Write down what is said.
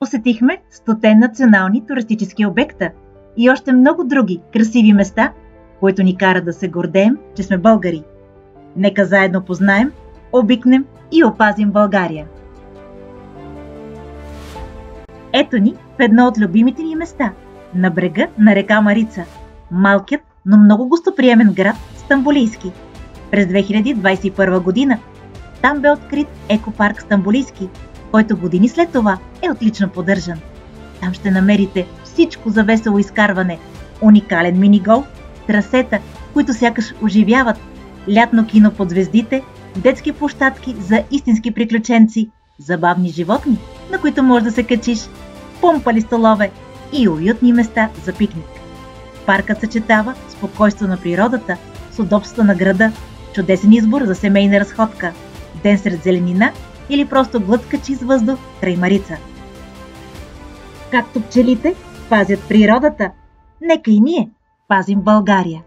Посетихме 100 национални туристически обекта и още много други красиви места, които ни карат да се гордеем, че сме българи. Нека заедно познаем, обикнем и опазим България. Ето ни в едно от любимите ни места, на брега на река Марица, малкият, но много гостоприемен град Стамболийски. През 2021 година там бе открит екопарк Стамболийски, който години след това е отлично поддържан. Там ще намерите всичко за весело изкарване, уникален мини-голф, трасета, които сякаш оживяват, лятно кино под звездите, детски площадки за истински приключенци, забавни животни, на които можеш да се качиш, помпали столове и уютни места за пикник. Паркът съчетава спокойство на природата с удобство на града, чудесен избор за семейна разходка, ден сред зеленина или просто глътка чист въздух край Марица. Както пчелите пазят природата, нека и ние пазим България.